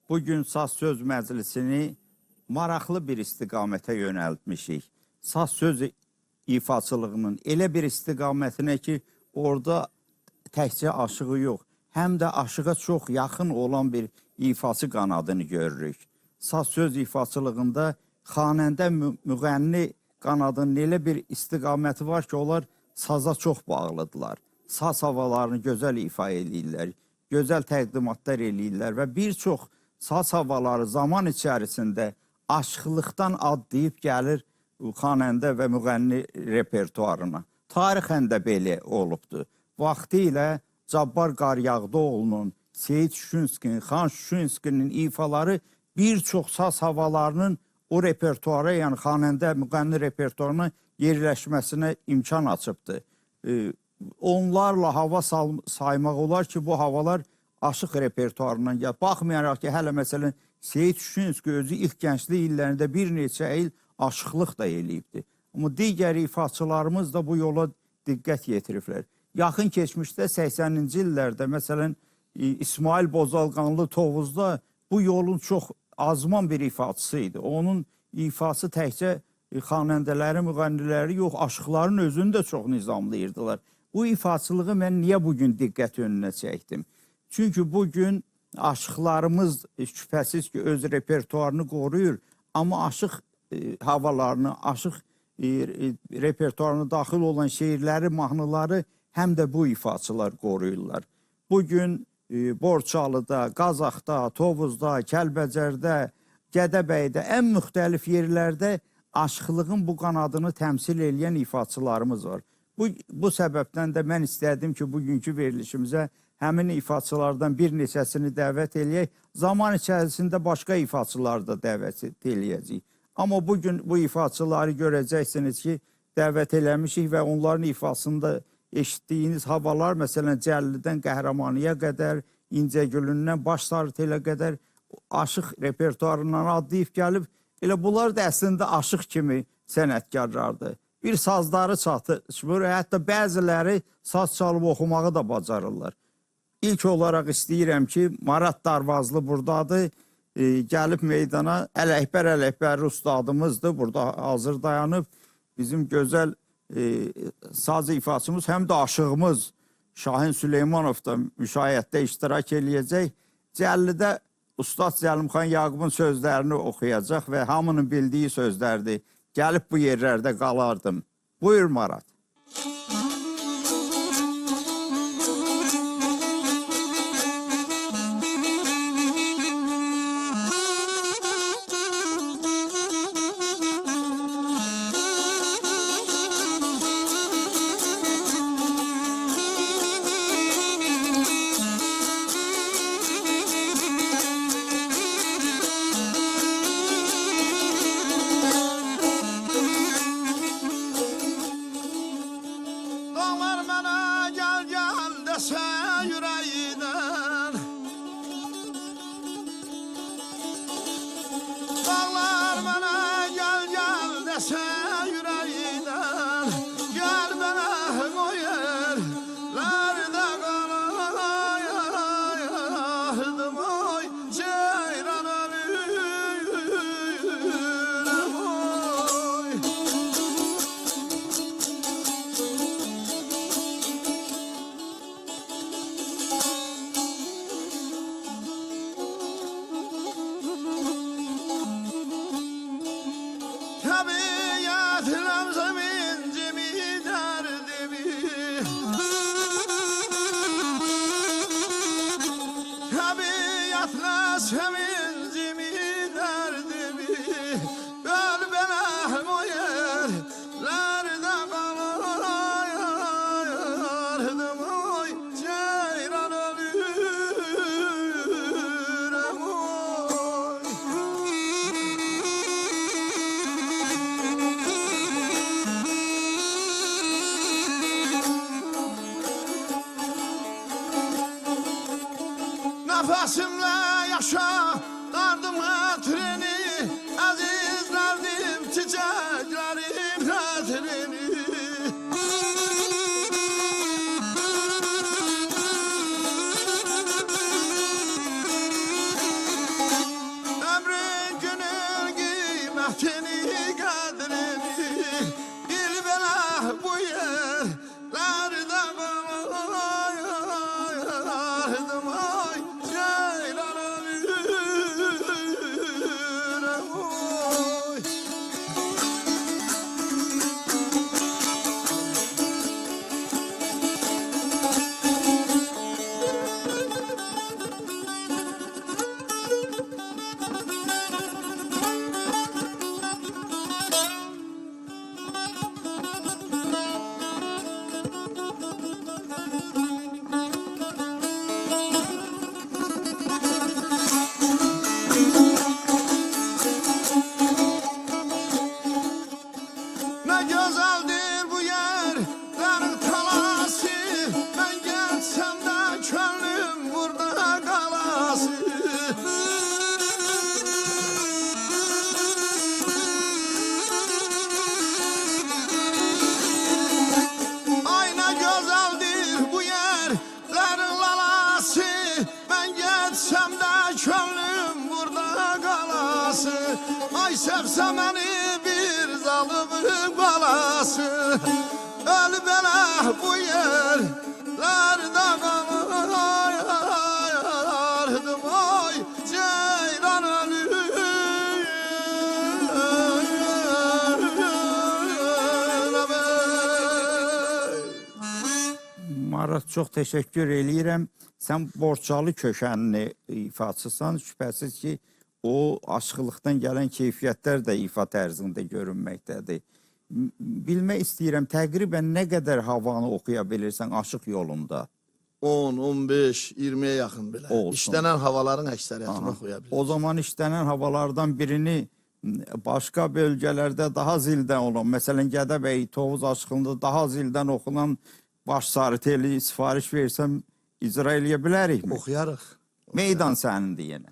Bugün Saz Söz Məclisini maraqlı bir istiqamətə yönəltmişik. Saz söz ifaçılığının elə bir istiqamətinə ki, orada təkcə aşığı yox, həm də aşığa çox yaxın olan bir ifaçı qanadını görürük. Saz söz ifaçılığında xanəndə müğənni qanadının elə bir istiqaməti var ki, onlar saza çox bağlıdırlar. Saz havalarını gözəl ifa edirlər, gözəl təqdimatlar eləyirlər və bir çox saz havaları zaman içərisində aşıqlıqdan adlayıb gəlir xanəndə və müğənni repertuarına. Tarixən də belə olubdur. Vaxtilə Cabbar Qaryağdıoğlu'nun, Seyid Şüşünskinin, Xan Şüşünskinin ifaları bir çox saz havalarının o repertuara, yəni xanəndə müğənni repertuarına yerləşməsinə imkan açıbdır. Onlarla hava saymaq olar ki, bu havalar aşıq repertuarından gəlir. Baxmayaraq ki, hələ məsələn Seyid Şüşünski özü ilk gənclik illərində bir neçə il aşıqlıq da eləyibdir. Amma digər ifaçılarımız da bu yola diqqət yetiriblər. Yaxın keçmişdə 80-ci illərdə məsələn İsmail Bozalqanlı Tovuzda bu yolun çox azman bir ifaçısı idi. Onun ifası təkcə xanəndələri, müğənniləri yox, aşıqların özünü də çox nizamlayırdılar. Bu ifaçılığı mən niyə bugün diqqət önünə çəkdim? Çünki bugün aşıqlarımız şübhəsiz ki, öz repertuarını qoruyur, amma aşıq havalarını, aşıq repertuarına daxil olan şeirləri, mahnıları həm də bu ifaçılar qoruyurlar. Bugün Borçalıda, Qazaxda, Tovuzda, Kəlbəcərdə, Gədəbəydə, ən müxtəlif yerlərdə aşıqlığın bu qanadını təmsil edən ifaçılarımız var. Bu səbəbdən də mən istədim ki, bugünkü verilişimizə həmin ifaçılardan bir neçəsini dəvət eləyək. Zaman içərisində başqa ifaçıları da dəvət eləyəcəyik. Amma bugün bu ifaçıları görəcəksiniz ki, dəvət eləmişik və onların ifasında eşitdiyiniz havalar, məsələn, Cəllidən Qəhrəmanıya qədər, İncəgülündən Baş Sarıtelə qədər aşıq repertuarından adlayıb gəlib. Elə bunlar da əslində aşıq kimi sənətkarlardır. Bir sazları çatışmır, hətta bəziləri saz çalıb oxumağı da bacarırlar. İlk olaraq istəyirəm ki, Marat Darvazlı buradadır. Gəlib meydana Ələkbər ustadımızdır. Burada hazır dayanıb. Bizim gözəl saz ifaçımız, həm də aşığımız Şahin Süleymanov da müşayiətdə iştirak eləyəcək. Cəllidə Ustad Zəlimxan Yaqubun sözlərini oxuyacaq və hamının bildiyi sözlərdir. Gəlib bu yerlərdə qalardım. Buyur Marat. Nəfəsimlə yaşa, dardıma treni, əzizlərdim çiçəklərim xətrini. güzeldir bu yerlerin talası. Ben gelsem de gönlüm burada kalası. Ay ne güzeldir bu yerlerin lalası. Ben gelsem de gönlüm burada kalası. Ay sevsem beni bir zalımın balası. Ölü bela bu yerlerde kalardım. Ay ceylan Marat, çox təşəkkür eləyirəm. Sən Borçalı kökənli ifaçısan. Şübhəsiz ki, o aşıqlıqdan gələn keyfiyyətlər də ifa tərzində görünməkdədir. Bilmək istəyirəm, təqribən nə qədər havanı oxuya bilirsən aşıq yolunda? 10, 15, 20'ye yakın bile. Olsun. İşlenen havaların ekseriyatını Aha. okuyabiliriz. O zaman işlenen havalardan birini başka bölgelerde daha zildən olan, məsələn Gədəbəy, Tovuz aşığında daha zildən oxunan baş sarı teli sifariş versəm icra eləyə bilərik mi? Okuyarıq. Meydan sənindir yenə.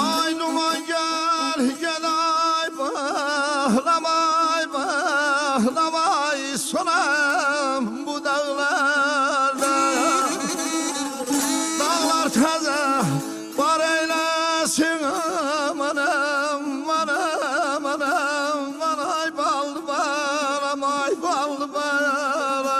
Ay duman gel ay bağlamay bağlamay sonam bu dağlarda. Dağlar taze var eylesin amanam anam anam ay ballı balam ay ballı balam.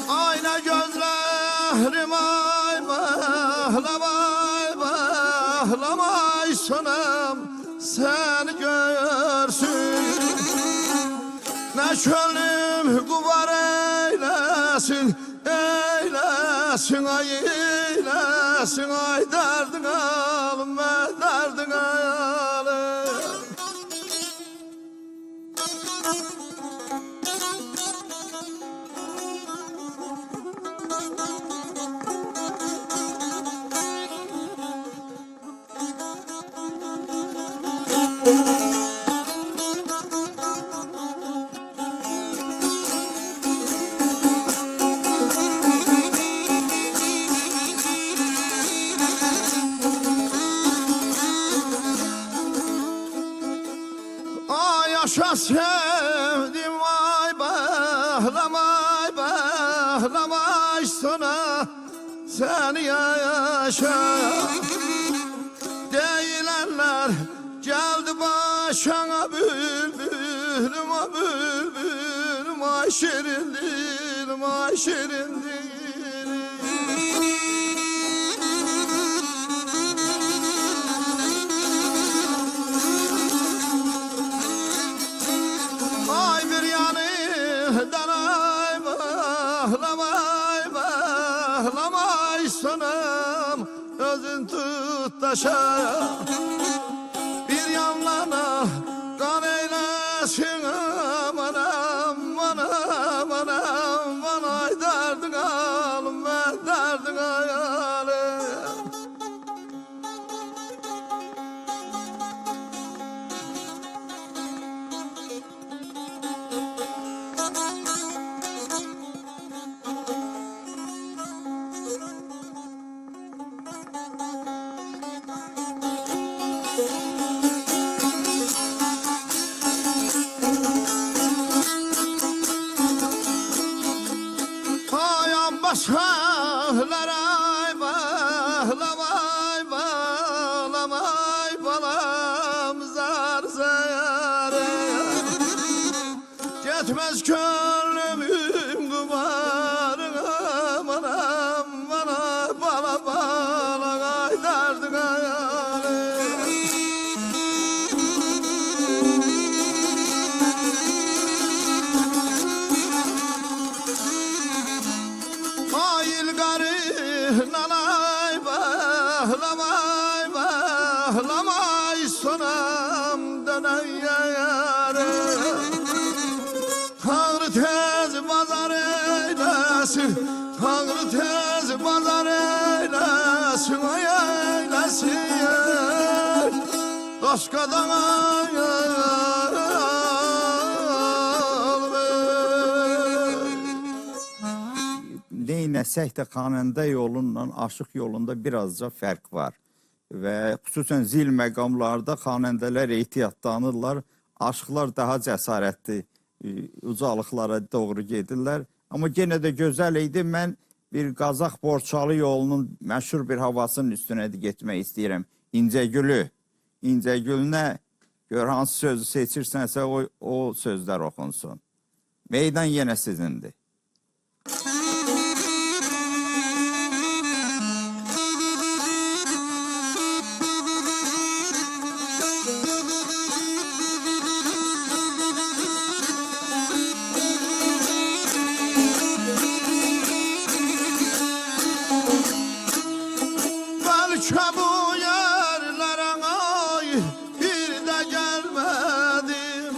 Ayna gözlerim ay bağlamay bağlamay sonam seni görsün. Ne gönlüm kubar eylesin eylesin ay eylesin ay derdin alım derdin alım. Ay yaşa sevdim ay bağlamay bağlamay sana seni yaşa. Değilenler geldi başına bülbülüm ay bülbülüm ay şirin dilim ay şirin dilim. Ay bir yanından ay bağlamay bağlamay sonam özün tut taşa. Bir yanlarına kan eylesin amanam anam anam ay derdin alım derdin alım. Ayağım başlar ay bağlamay bağlamay balam zar zar. yetmez gönlümün kumarına. Anam bana bala bala kaydardın ayağını. Ayıl garı nanay bahlamay bahlamay sonam dönen yarı. Tanrı tez bazar eylesin, Tanrı tez bazar eylesin, ay eylesin. Başkadan Neynəsək də xanəndə yolunla aşıq yolunda birazca fərq var. Və xüsusən zil məqamlarda xanəndələr ehtiyatlanırlar, aşıqlar daha cəsarətli ucalıqlara doğru gedirlər. Amma yenə də gözəl idi. Mən bir Qazax Borçalı yolunun məşhur bir havasının üstünə də getmək istəyirəm. İncəgülü. İncəgülünə gör hansı sözü seçirsənsə o sözlər oxunsun. Meydan yenə sizindir. Belki bu yerlere ay bir de gelmedim.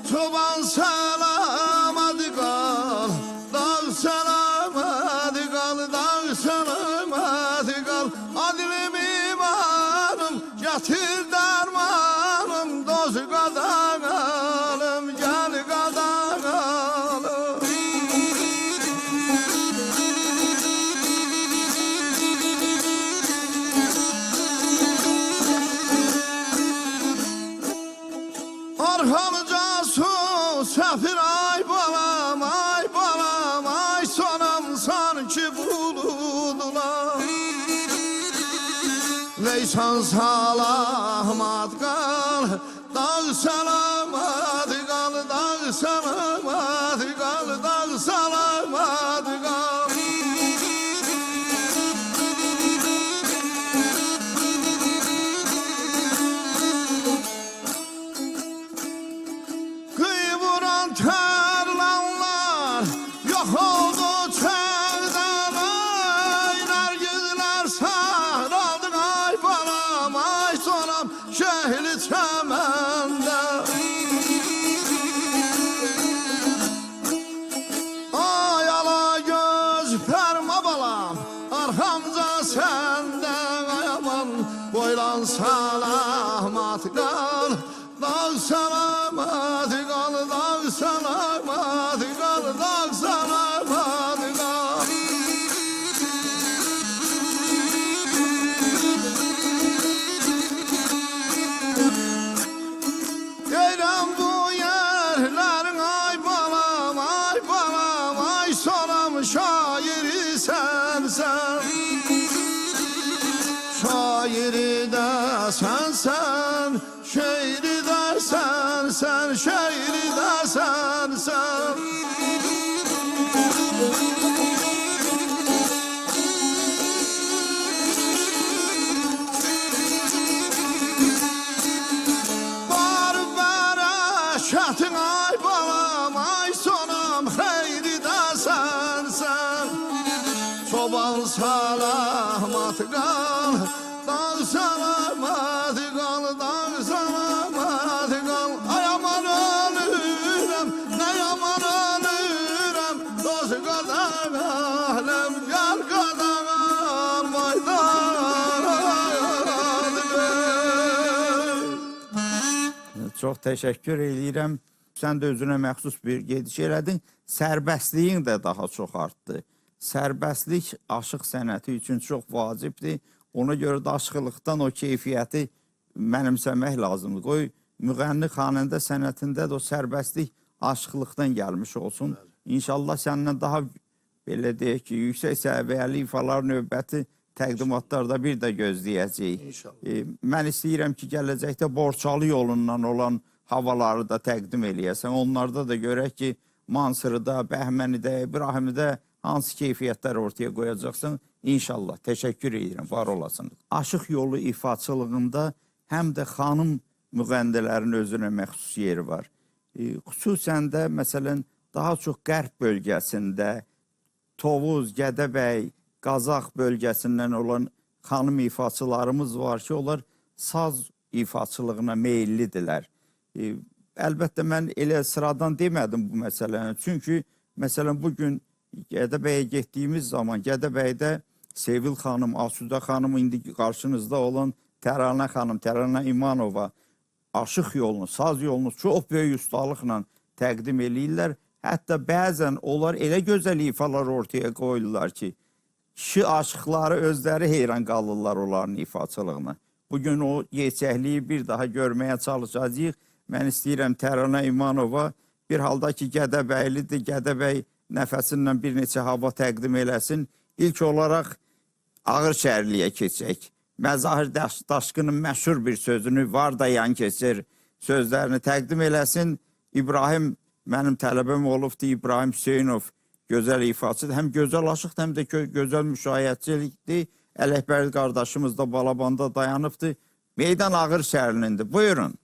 Çoban selamadı kal, dağ selamadı kal, dağ selamadı kal. Adilim imanım, getir dermanım, doz kadanalım, gel kadanalım. Arhamca su sefir ay balam ay sonam sanki buludlar. Leysan salamat kal, dağ salamat kal, dağ salamat kal, dağ salamat kal. Kıyvuran terlanlar yok oldu çerden ay. Nergizler saraldı ay balam ay sonam şehri çemende. Ay ala göz perma balam arkamca senden ay aman. Boylan salamat kal, dağ salamat kal, dağ salamat kal, dağ salamat kal. Deyirəm bu yerlerin ay balam ay sonam şairi sensen. Şairi de sensen, şeiri de sensen, şeiri de sensen. Var bereşetin ay balam ay sonam xeyri de sensen. Çoban salamat kal, dağ salamat kal, dağ salamat kal. Ay aman ölürüm, ne yaman ölürüm. Dost kadar alem, gel kadar Çox təşəkkür edirəm. Sən də özünə məxsus bir gediş elədin. Sərbəstliyin də daha çox artdı. Sərbəstlik aşıq sənəti üçün çox vacibdir. Ona görə də aşıqlıqdan o keyfiyyəti mənimsəmək lazımdır. Qoy müğənni xanəndə sənətində də o sərbəstlik aşıqlıqdan gəlmiş olsun. İnşallah səndən daha belə deyək ki, yüksək səviyyəli ifalar növbəti təqdimatlarda bir də gözləyəcəyik. İnşallah. Mən istəyirəm ki, gələcəkdə Borçalı yolundan olan havaları da təqdim eləyəsən. Onlarda da görək ki, Mansırıda, Bəhmənidə, İbrahimidə hansı keyfiyyətlər ortaya qoyacaqsın. İnşallah. Təşəkkür edirəm. Var olasınız. Aşıq yolu ifaçılığında həm də xanım müğəndilərin özünə məxsus yeri var. Xüsusən də, məsələn, daha çox qərb bölgəsində Tovuz, Gədəbəy, Qazax bölgəsindən olan xanım ifaçılarımız var ki, onlar saz ifaçılığına meyillidirlər. Əlbəttə, mən elə sıradan demədim bu məsələni. Çünki, məsələn, bugün Gədəbəyə getdiyimiz zaman Gədəbəydə Sevil xanım, Asudə xanım, indi qarşınızda olan Təranə xanım, Təranə İmanova aşıq yolunu, saz yolunu çox böyük ustalıqla təqdim eləyirlər. Hətta bəzən onlar elə gözəl ifalar ortaya qoyurlar ki, kişi aşıqları özləri heyran qalırlar onların ifaçılığına. Bugün o gerçəkliyi bir daha görməyə çalışacağıq. Mən istəyirəm Təranə İmanova bir halda ki, Gədəbəylidir, Gədəbəy nəfəsindən bir neçə hava təqdim eləsin. İlk olaraq Ağır Şəhərliyə keçək. Məzahir Daşqının məşhur bir sözünü var da yan keçir sözlərini təqdim eləsin. İbrahim mənim tələbəm olubdu, İbrahim Hüseynov gözəl ifaçıdır. Həm gözəl aşıqdır, həm də gözəl müşahiyyətçilikdir. Ələkbər qardaşımız da Balabanda dayanıbdır. Meydan Ağır Şəhərlinindir. Buyurun.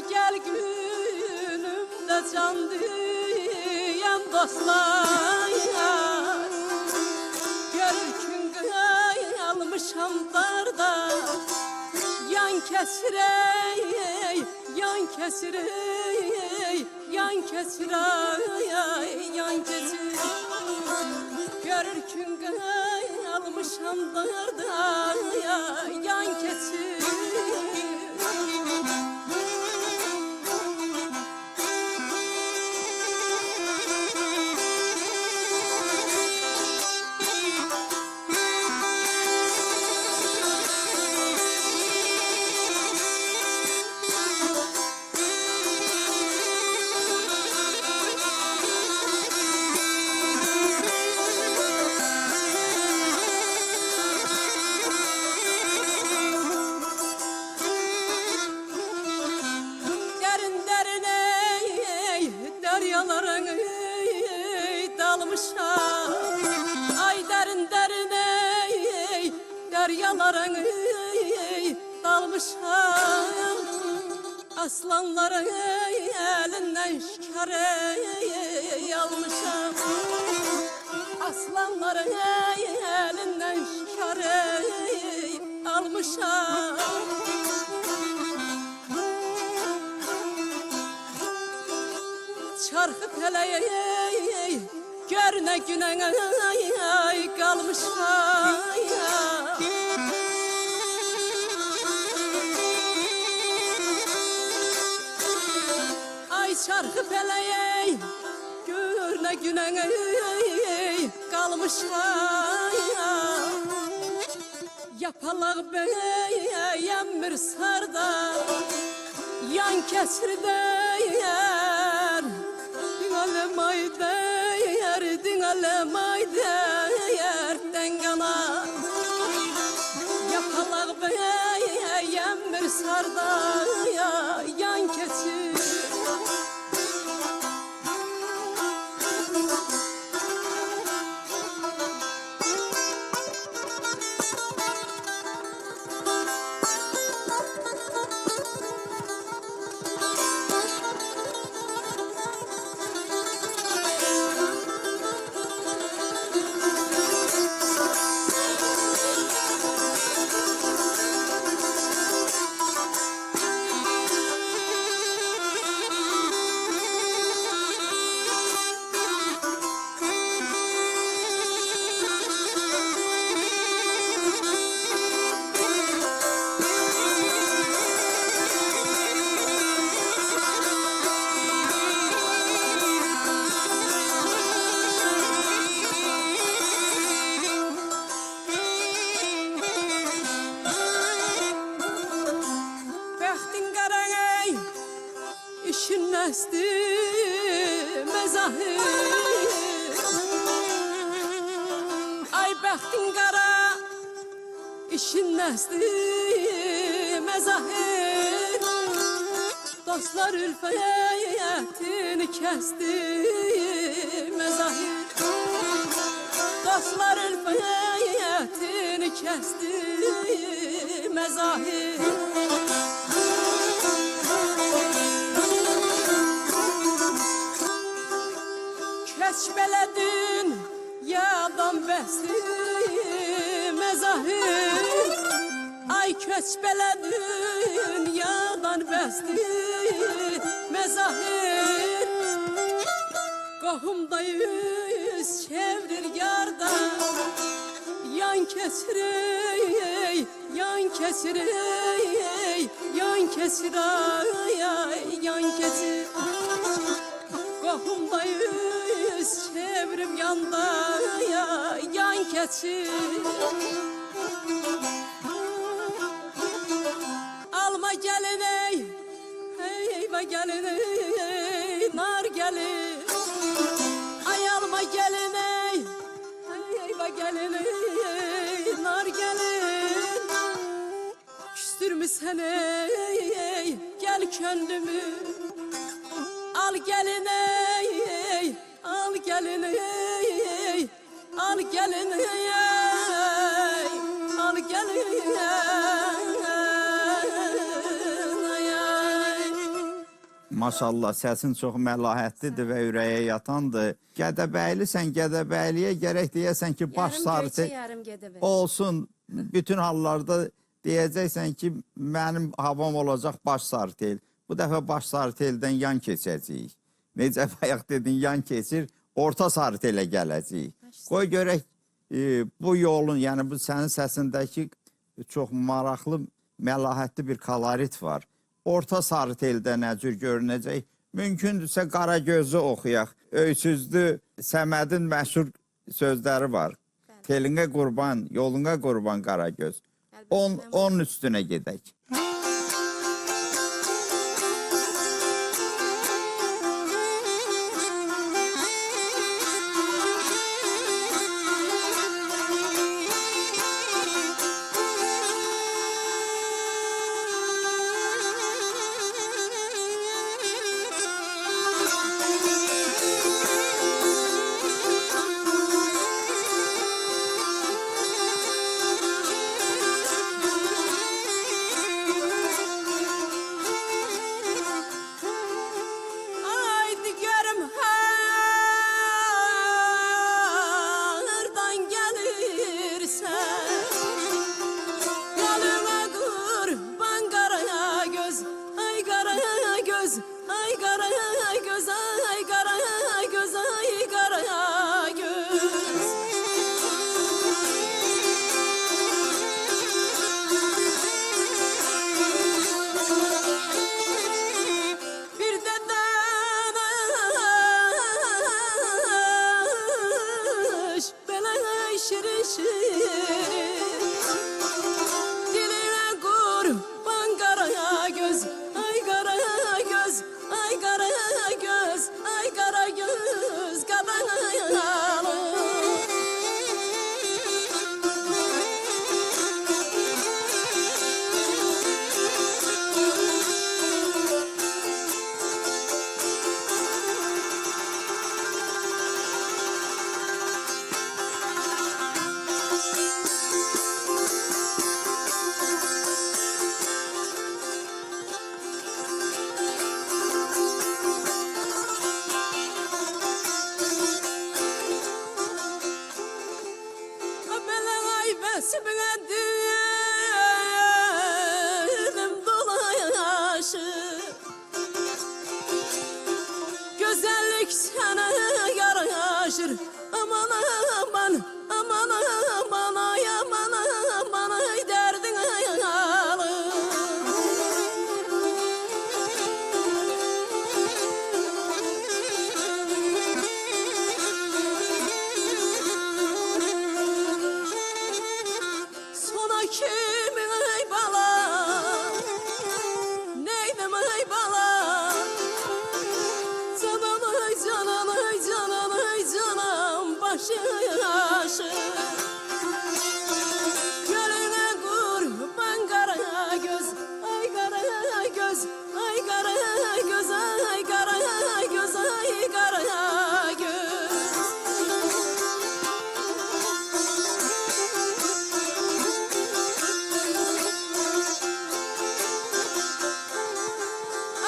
Gel günümdə can diyen dostlar, görür gün almışam darda, yan kesir ey, yan kesir ey, yan kesir ey, yan kesir. Görür gün almışam darda, yan kesir. Ay derin derin ey, deryaların ey, dalmışam. Aslanların ey, elinden şikar ey, almışam. Aslanların ey, elinden şikar ey, almışam. Çarkı peleye gör ne güne kalmış ay çarkı peleye gör ne güne kalmış yapalak beğenmir sarda yan kesir değer dinalem ay değer dinalem ay değer dengana yapalak beğenmir sarda yan kesir Bəxtin qarağay, işin nəsdi məzahir. Ay bəxtin qara, işin nəsdi məzahir. Dostlar ülfəyətini kəsdi məzahir. Dostlar ülfəyətini kəsdi məzahir. Keç beledin yadan bəsdi məzahir. Ay keç beledin yadan bəsdi məzahir. Qohumda yüz çevirir yardan, yan keçir ey, yan keçir ey, yan keçir ay, yan keçir. Qohumda yüz çevirim yanda, yan keçir. Alma gelin ey, eyva gelin ey, nar gelin. Ay alma gelin ey, eyva gelin ey, nar gelin. Küstürmüsən ey, gel könlümü. Al gelin ey, al gelin ey, al gelin ey, al gelin Maşallah, səsin çox məlahətlidir və ürəyə yatandır. Gədəbəylisən, Gədəbəyliyə gərək deyəsən ki, baş sarı Yarım Gədəbəy. olsun. Bütün hallarda deyəcəksən ki, mənim havam olacaq baş sarı tel. Bu dəfə baş sarı teldən yan keçəcəyik. Necə bayaq dedin, yan keçir, orta sarı telə gələcəyik. Qoy görək bu yolun, yəni bu sənin səsindəki çox maraqlı, məlahətli bir kolorit var. Orta sarı teldə nə cür görünəcək? Mümkündürsə qara gözü oxuyaq. Öysüzdü Səmədin məşhur sözləri var. Telinə qurban, yoluna qurban qara göz. Onun üstünə gedək. demek sana yaraşır. Aman aman aman aman ay aman aman ay derdin ayağlı. Sona kimin ay bala, neydim ay bala. Canım ay canım ay canım ay canım başı yaşı. Gölüne kurban kara göz, ay kara göz, ay kara göz, ay kara göz, ay kara göz.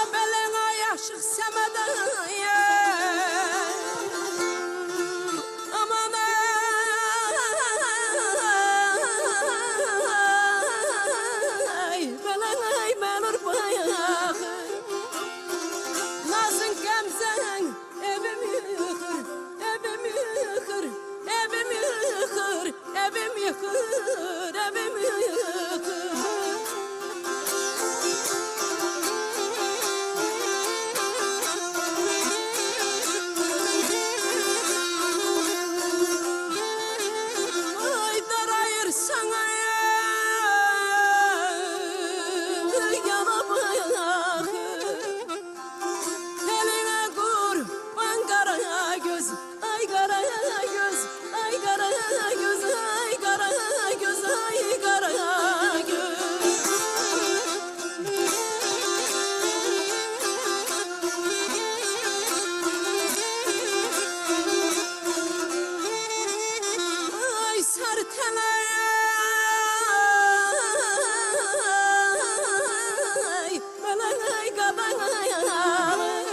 Abelena yaşık semeden ye. Aman ay, belenay melur bayağı. Nazın gemzen evim yıkır, evim yıkır, evim yıkır, evim yıkır, evim yıkır. Ay darayır sana yana bayağı. Eline kurban kara göz, ay kara göz, ay kara göz, ay kara göz, ay kara göz. Ay sartelay, belenay kabanay.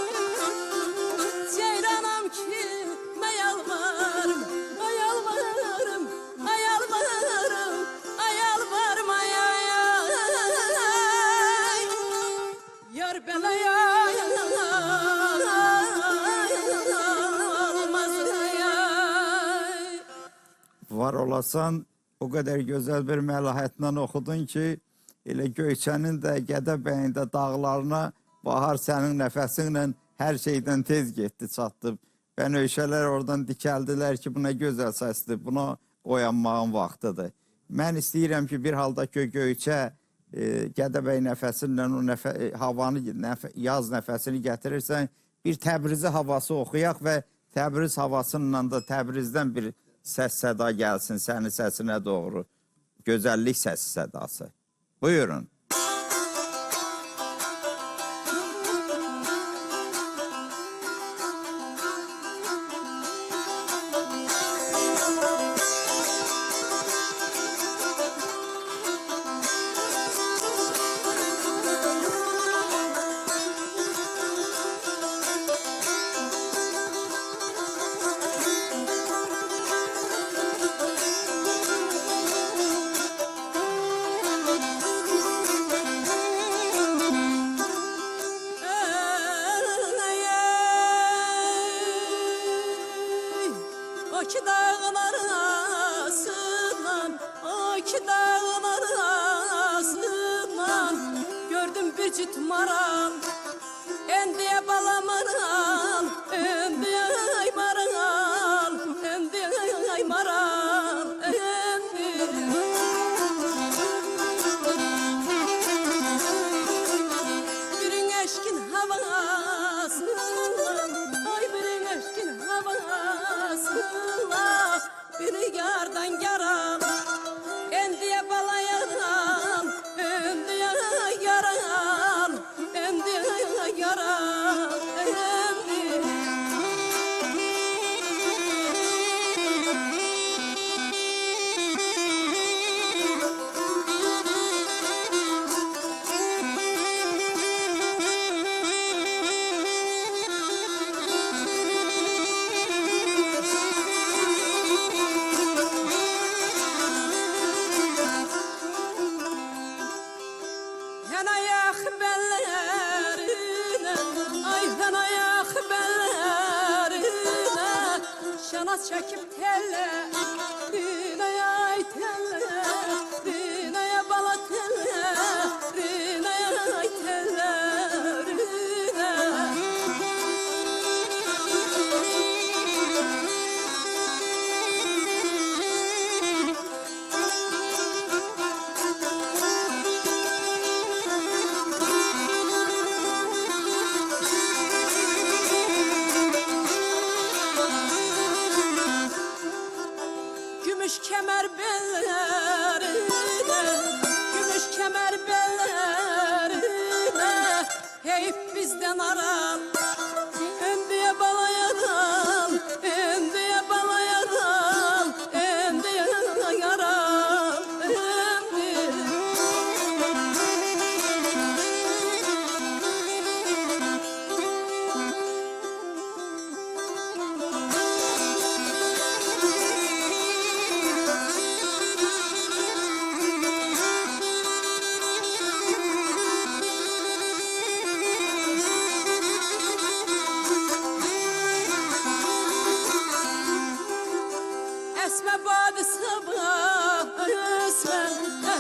Ceyranam kime yalvarım, ay yalvarım, ay yalvarım, ay yalvarım ay ay ay. Yar belaya olmaz ay ay. Var olasan o kadar güzel bir məlahətlə oxudun ki, elə Göyçənin də Gədəbəyin də dağlarına bahar sənin nəfəsinlə hər şeydən tez getdi, çatdı. Bənövşələr oradan dikəldilər ki, bu nə gözəl səsdir, buna oyanmağın vaxtıdır. Mən istəyirəm ki, bir halda ki, Göyçə Gədəbəy nəfəsinlə o havanı, yaz nəfəsini gətirirsən, bir Təbrizi havası oxuyaq və Təbriz havasıyla da Təbrizdən bir səs-səda gəlsin sənin səsinə doğru. Gözəllik səs-sədası. Buyurun. O ki dağın arasından, o ki dağın arasından gördüm bir cüt maral. Endiye balamaral, endiye ay maral, endiye ay maral, endiye. Birin eşkin havasından, ay birin eşkin havasından, biri yardan yaral, endiye balayaral, endiye yaral, endiye yaral, endiye. Yılmaz çekip telle Rinaya ay telle Rinaya bala telle Rinaya ay telle Rinaya Gümüş kemer bellerine Gümüş kemer bellerine Heyip bizden aral Endiye balaya dal Endiye balaya dal Endiye yaral Endiye Esme badı sabah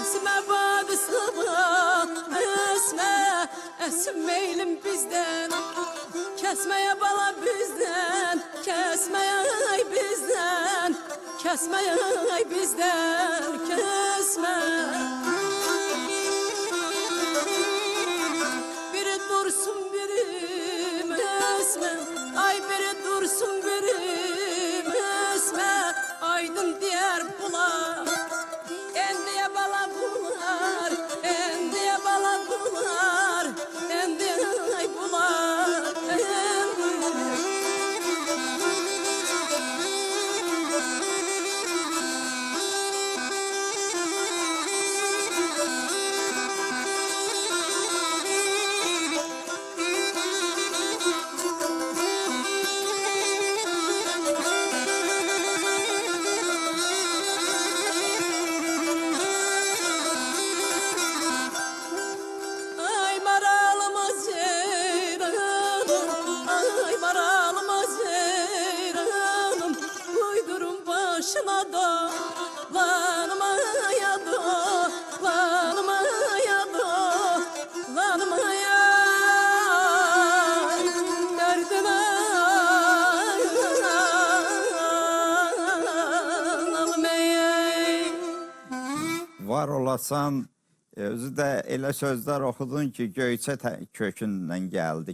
Esme badı sabah Esmeylim bizden Kesmeye bala bizden Kesmeye ay bizden Kesmeye ay bizden Kesme Biri dursun birim esme Ay biri dursun birim esme Aydın diğer bular Endiye bala bular Endiye bala bular Endiye ay bular Ay maralıma ceyranım Ay maralıma ceyranım Uydurun başına da Lanıma ya da Lanıma ya da Lanıma ya Derdime almayayım Var olasan, özü də elə sözlər oxudun ki, Göyçə kökündən gəldi.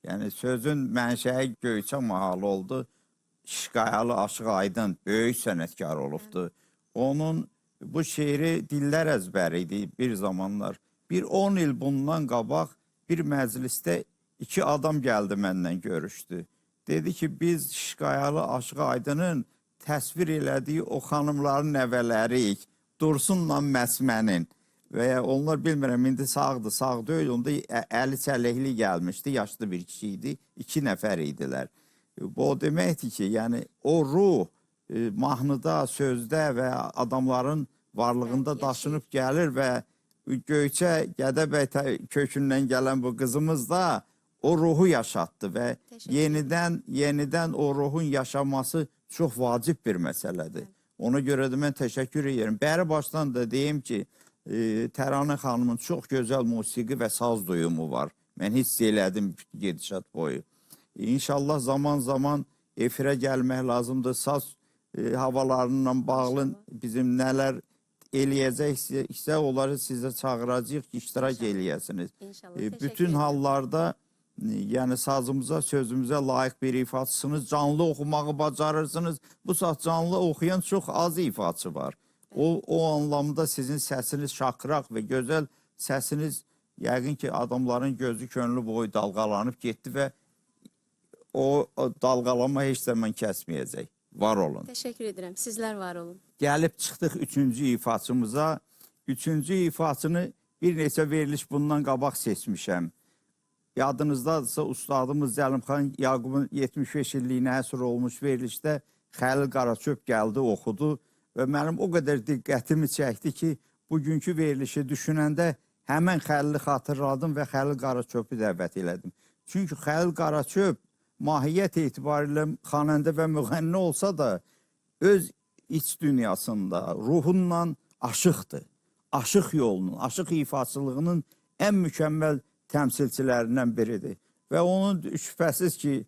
Yəni sözün mənşəyi Göyçə mahalı oldu. Şiqayalı Aşıq Aydın böyük sənətkar olubdu. Onun bu şeiri dillər əzbəri idi bir zamanlar. Bir 10 il bundan qabaq bir məclisdə 2 adam gəldi məndən görüşdü. Dedi ki, biz Şiqayalı Aşıq Aydının təsvir elədiyi o xanımların nəvələriyik. Dursunla Məsmənin. Və ya onlar bilmirəm, indi sağdır, sağ deyil. Onda 50 çəlləkli gəlmişdi, yaşlı bir kişi idi. 2 nəfər idilər. Bu o deməkdir ki, yəni o ruh mahnıda, sözdə və adamların varlığında daşınıb gəlir və Göyçə Gədəbəy kökündən gələn bu qızımız da o ruhu yaşatdı və yenidən o ruhun yaşaması çox vacib bir məsələdir. Ona görə də mən təşəkkür edirəm. Bəri başdan da deyim ki, Təranə xanımın çox gözəl musiqi və saz duyumu var. Mən hiss elədim gedişat boyu. İnşallah zaman efirə gəlmək lazımdır. Saz havalarından bağlı bizim nələr eləyəcəksə onları sizə çağıracaq ki, iştirak eləyəsiniz. Bütün hallarda yəni sazımıza, sözümüzə layiq bir ifaçısınız. Canlı oxumağı bacarırsınız. Bu saat canlı oxuyan çox az ifaçı var. O anlamda sizin səsiniz şakıraq və gözəl səsiniz yəqin ki, adamların gözü könlü boyu dalğalanıb getdi və o dalğalanma heç zaman kəsməyəcək. Var olun. Teşekkür ederim. Sizler var olun. Gəlib çıxdıq 3-cü ifaçımıza. 3-cü ifaçını bir neçə veriliş bundan qabaq seçmişəm. Yadınızdadırsa ustadımız Zəlimxan Yaqubun 75 illiyinə həsr olmuş verilişdə Xəlil Qaraçöp gəldi, oxudu və mənim o qədər diqqətimi çəkdi ki, bugünkü verilişi düşünəndə həmən Xəlili xatırladım və Xəlil Qaraçöpü dəvət elədim. Çünki Xəlil Qaraçöp mahiyyət etibarilə xanəndə və müğənni olsa da öz iç dünyasında ruhunla aşıqdır. Aşıq yolunun, aşıq ifaçılığının ən mükəmməl təmsilçilərindən biridir. Və onun şübhəsiz ki,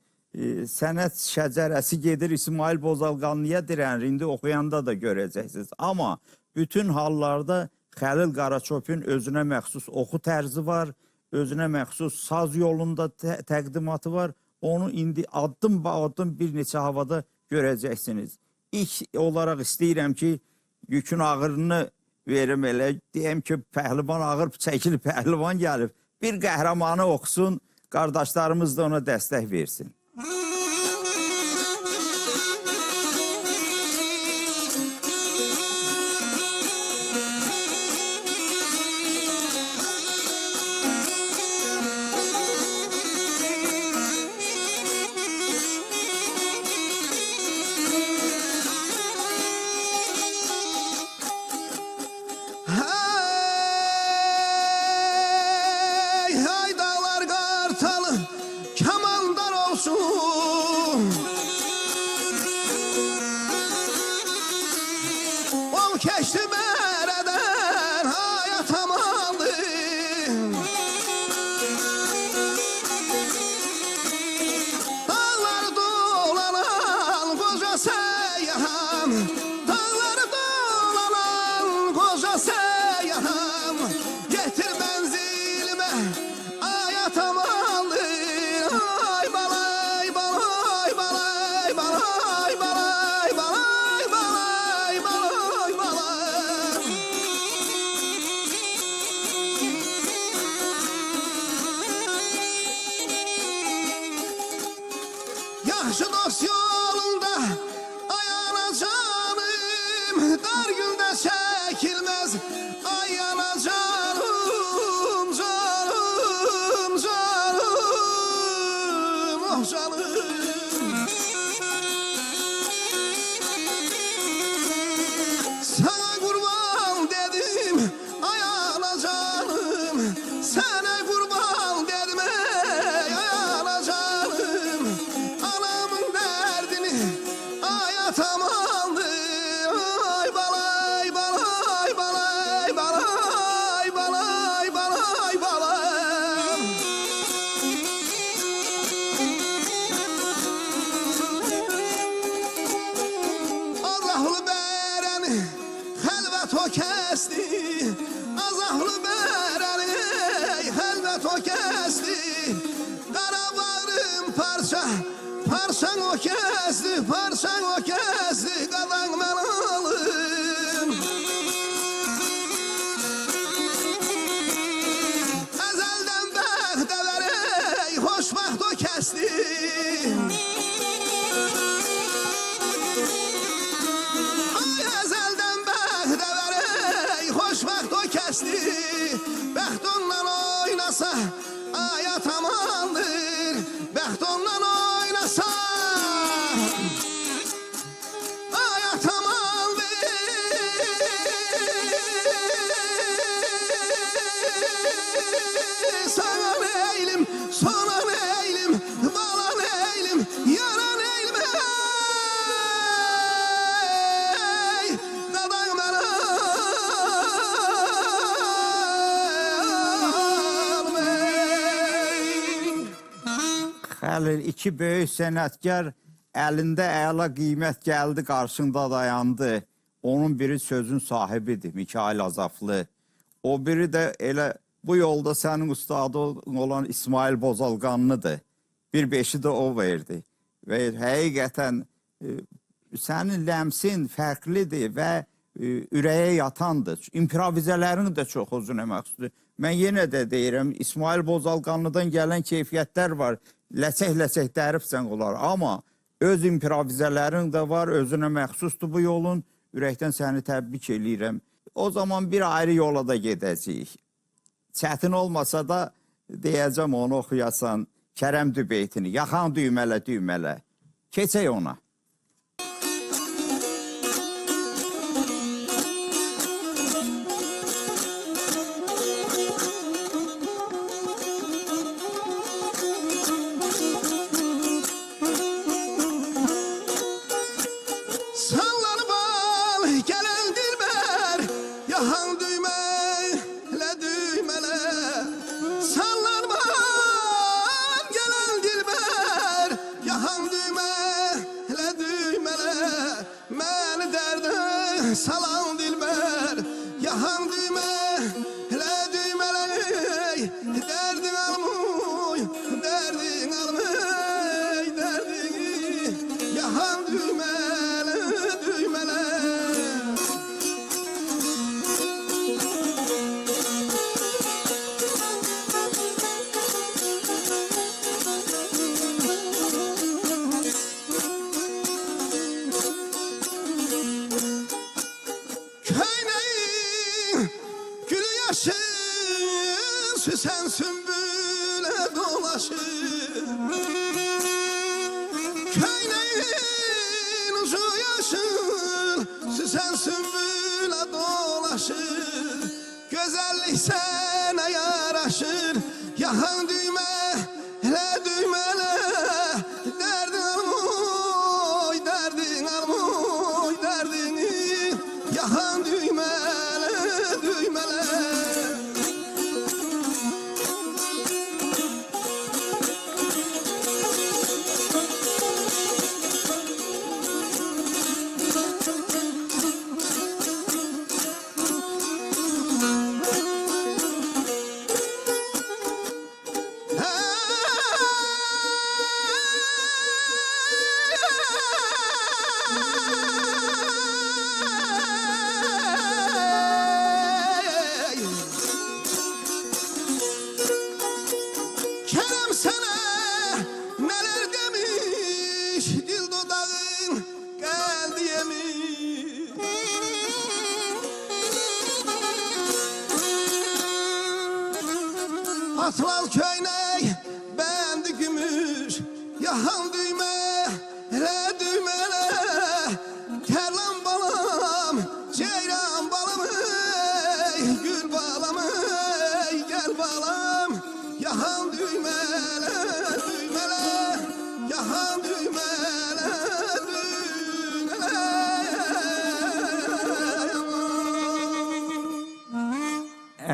sənət şəcərəsi gedir İsmail Bozalqanlıya dirənir. İndi oxuyanda da görəcəksiniz. Amma bütün hallarda Xəlil Qaraçopun özünə məxsus oxu tərzi var, özünə məxsus saz yolunda təqdimatı var. Onu indi addım ba addım bir neçə havada görəcəksiniz. İlk olaraq istəyirəm ki, yükün ağırını verim elə. Deyəm ki, pəhlivan ağır çəkilib, pəhlivan gəlib. Bir qəhrəmanı oxusun, qardaşlarımız da ona dəstək versin. Hey dağlar qartalı kamandar olsun. O keçdi bərədən hayat amandı. Dağlar dolanan qoca səyyaham, dağlar dolanan qoca səyyaham. Getir mənzilimə ayat amandır. Ay balay balay balay balay balay balay balay balay balay. Yaxşı dost yolunda ayanacağım, dar gündə çəkilməz ayanacağım, canım, canım, oh canım. Sana qurban dedim ayanacağım, sana qurban dedim ayanacağım. Anamın dərdini ayat amandı. Ay balay balay balay balay balay balay balay. Azahlı bərəni xəlvət o kəsdi. Azahlı bərəni xəlvət o kəsdi. Qarabağrım parça, parçan o kəsdi, parçan o kəsdi. Qadan mən alım. Əzəldən bəxtəvərək xoşbaxt o kəsdi. Ay əzəldən bəxtəvərək xoşbaxt o kəsdi. Bəxt ondan oynasa ayat amandır. Bəxt ondan oynasa ayat amandır. Sana neylim, sona neylim, bala neylim, yara neylim. Ey, dadan mən almayım. Xəlil iki böyük sənətkar əlində əla qiymət gəldi, qarşında dayandı. Onun biri sözün sahibidir, Mikail Azaflı. O biri də elə bu yolda sənin ustadın olan İsmail Bozalqanlıdır. Bir beşi də o verdi. Və həqiqətən sənin ləmsin fərqlidir və ürəyə yatandır. İmprovizələrin də çox özünə məxsusdur. Mən yenə də deyirəm, İsmail Bozalqanlıdan gələn keyfiyyətlər var. Ləçək-ləçək dəribsən olar. Amma öz improvizələrin də var, özünə məxsusdur bu yolun. Ürəkdən səni təbrik eləyirəm. O zaman bir ayrı yola da gedəcəyik. Çətin olmasa da deyəcəm onu oxuyasan. Kərəm Dübeytini, yaxan düymələ düymələ. Keçək ona. salan dilber yahan düğme hele düğmeley derdin almay derdin almay derdin yahan düğmele düğmele. Köyneğin gülü yaşın süsen sümbüle dolaşır. Köyneğin ucu yaşın süsen sümbüle dolaşır. Güzellik sana yaraşır yahan düğme hele düğmele derdin almoy derdin almoy derdini yahan düğmele düğmele. Kerem sana neler demiş dil dudağın gel diyemiş. Atlas köynek bendi gümüş yahan düğme hele düğmele terlan balam ceyran balam ey gül balam ey gel balam yahan düğmele düğmele yahan düğmele düğmele.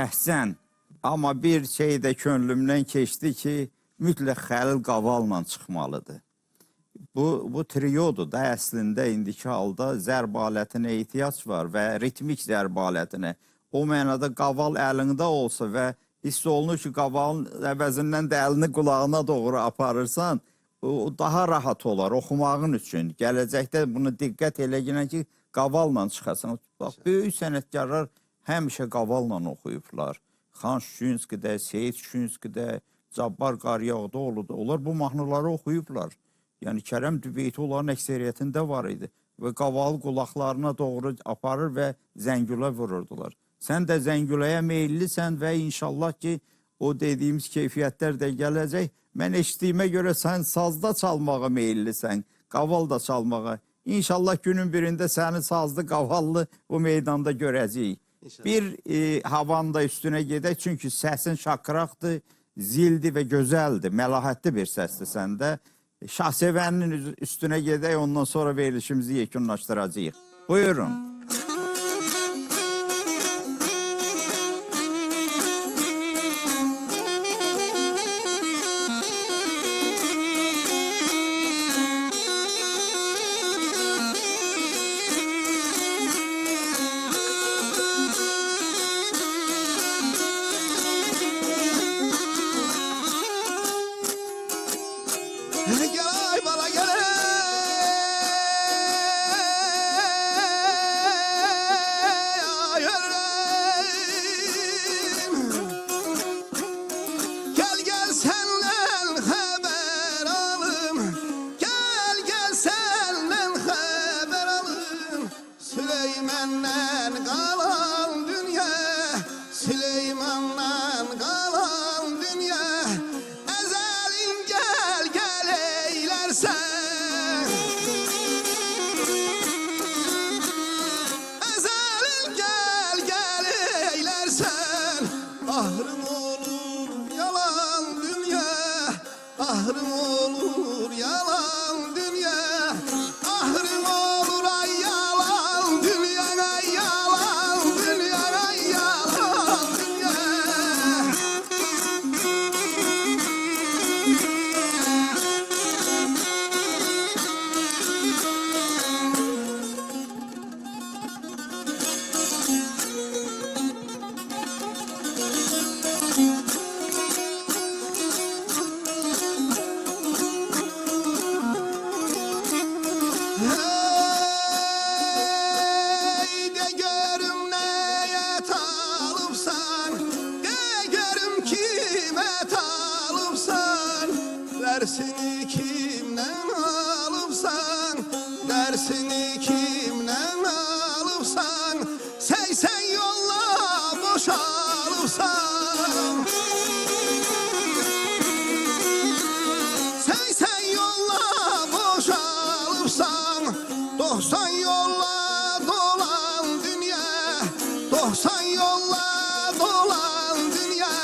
Əhsən. Amma bir şey də könlümdən keçdi ki, mütləq Xəlil Qavalla çıxmalıdır. Bu triodur da əslində indiki halda zərb alətinə ehtiyac var və ritmik zərb alətinə. O mənada qaval əlində olsa və hiss olunur ki, qavalın əvəzindən də əlini qulağına doğru aparırsan, o daha rahat olar oxumağın üçün. Gələcəkdə bunu diqqət elə ki, qavalla çıxasan. Bax, böyük sənətkarlar həmişə qavalla oxuyublar. Xan Şüşinskidə, Seyid Şüşinskidə, Cabbar Qaryağdıoğlu'da. Onlar bu mahnıları oxuyublar. Yəni Kərəm Dübeyti onların əksəriyyətində var idi. Və qavalı qulaqlarına doğru aparır və zəngülə vururdular. Sən də zəngüləyə meyillisən və inşallah ki, o dediyimiz keyfiyyətlər də gələcək. Mən eşitdiyimə görə sən sazda çalmağa meyillisən, qaval da çalmağa. İnşallah günün birində səni sazlı, qavallı bu meydanda görəcəyik. Bir havan da üstünə gedək, çünki səsin şakıraqdır, zildir və gözəldir, məlahətli bir səsdir səndə. Şahsevəninin üstünə gedək, ondan sonra verilişimizi yekunlaşdıracağıq. Buyurun. Gel ay bala gel gel gel senden haber alım, gel gel senden haber alım. Süleyman'dan kalan dünya, Süleyman'dan kalan dünya. Ezelin gel gel eylersen, ezelin gel gel eylersen. Ahrım olur yalan dünya, ahrım olur yalan dünya. Ahrım olur ay yalan dünya, ay yalan. sesini kimden alıpsan, seysen yolla boşalıpsan. Seysen yolla boşalıpsan, 90 yolla dolan dünya, 90 yolla dolan dünya,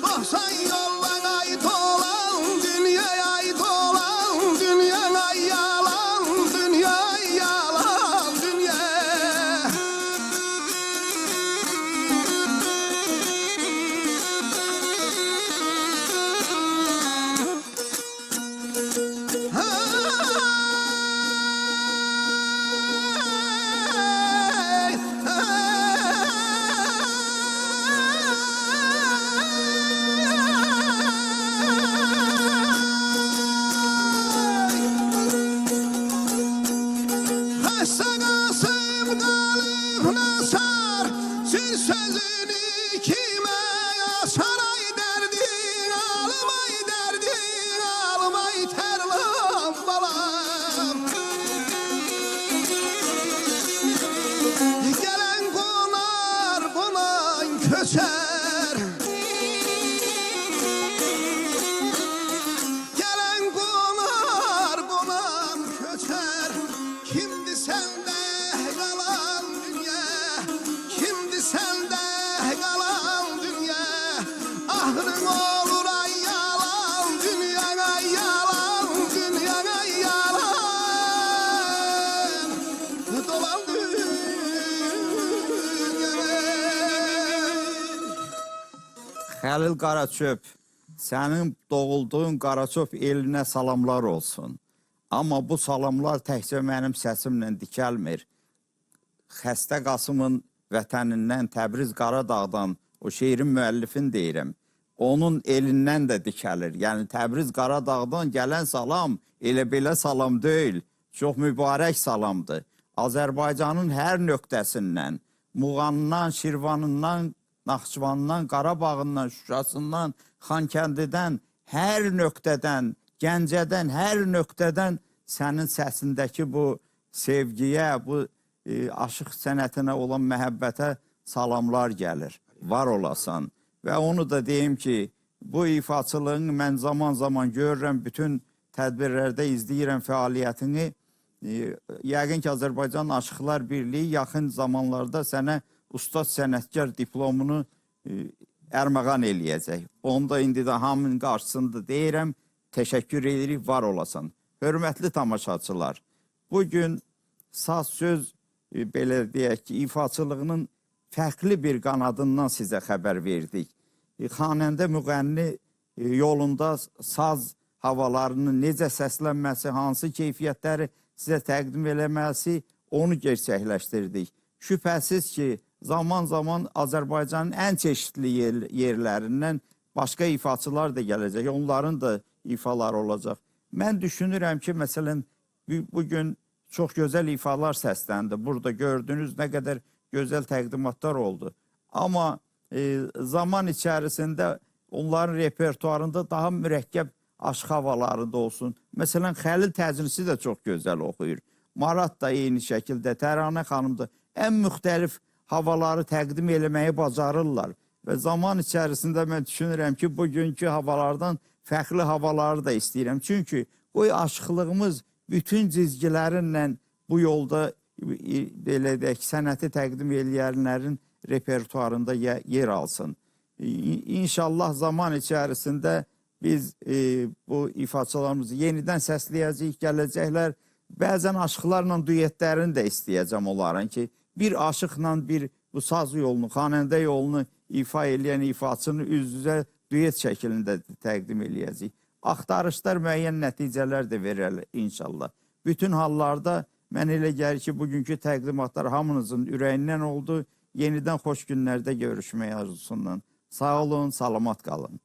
90 yolla ay dolan dünya, ay dolan dünya, ay yalan dünya, ay yalan dünya. Kasım kalıbına sar, sür sözünü kime yaşar, ay derdin almay, derdin almay terlam balam. Gelen konar konan köçer, gelen konar konan köçer. Kimdi sende kalan dünya, kimdi sende kalan dünya, ahrın olur ay yalan dünya, ay yalan dünya, ay yalan dolan dünya. Xəlil Qaraçöp, sənin doğulduğun Qaraçöp elinə salamlar olsun. Amma bu salamlar təkcə mənim səsimlə dikəlmir. Xəstə Qasımın vətənindən, Təbriz Qaradağdan, o şeirin müəllifini deyirəm. Onun elindən də dikəlir. Yəni Təbriz Qaradağdan gələn salam elə belə salam deyil. Çox mübarək salamdır. Azərbaycanın hər nöqtəsindən, Muğanından, Şirvanından, Naxçıvandan, Qarabağından, Şuşasından, Xankəndidən, hər nöqtədən, Gəncədən, hər nöqtədən sənin səsindəki bu sevgiyə, bu aşıq sənətinə olan məhəbbətə salamlar gəlir. Var olasan. Və onu da deyim ki, bu ifaçılığını mən zaman-zaman görürəm, bütün tədbirlərdə izləyirəm fəaliyyətini. Yəqin ki, Azərbaycan Aşıqlar Birliyi yaxın zamanlarda sənə ustad sənətkar diplomunu ərməğan eləyəcək. Onu da indi də hamının qarşısında deyirəm. Təşəkkür edirik, var olasan. Hörmətli tamaşaçılar, bugün saz söz, belə deyək ki, ifaçılığının fərqli bir qanadından sizə xəbər verdik. Xanəndə müğənni yolunda saz havalarının necə səslənməsi, hansı keyfiyyətləri sizə təqdim eləməsi, onu gerçəkləşdirdik. Şübhəsiz ki, zaman-zaman Azərbaycanın ən çeşitli yerlərindən başqa ifaçılar da gələcək, onların da ifalar olacaq. Mən düşünürəm ki, məsələn, bugün çox gözəl ifalar səsləndi. Burada gördüyünüz nə qədər gözəl təqdimatlar oldu. Amma zaman içərisində onların repertuarında daha mürəkkəb aşıq havalarında olsun. Məsələn, Xəlil Təcnisi də çox gözəl oxuyur. Marat da eyni şəkildə, Təranə xanım da ən müxtəlif havaları təqdim eləməyi bacarırlar. Və zaman içərisində mən düşünürəm ki, bugünkü havalardan fərqli havaları da istəyirəm. Çünki bu aşıqlığımız bütün cizgilərinlə bu yolda belə deyək, sənəti təqdim eləyənlərin repertuarında yer alsın. İnşallah zaman içərisində biz bu ifaçalarımızı yenidən səsləyəcəyik, gələcəklər. Bəzən aşıqlarla duetlərini də istəyəcəm onların ki, bir aşıqla bir bu saz yolunu, xanəndə yolunu ifa eləyən ifaçını üz-üzə duet şəklində təqdim eləyəcəyik. Axtarışlar müəyyən nəticələr də verir inşallah. Bütün hallarda mən elə gəlir ki, bugünkü təqdimatlar hamınızın ürəyindən oldu. Yenidən xoş günlərdə görüşməyə arzusundan. Sağ olun, salamat qalın.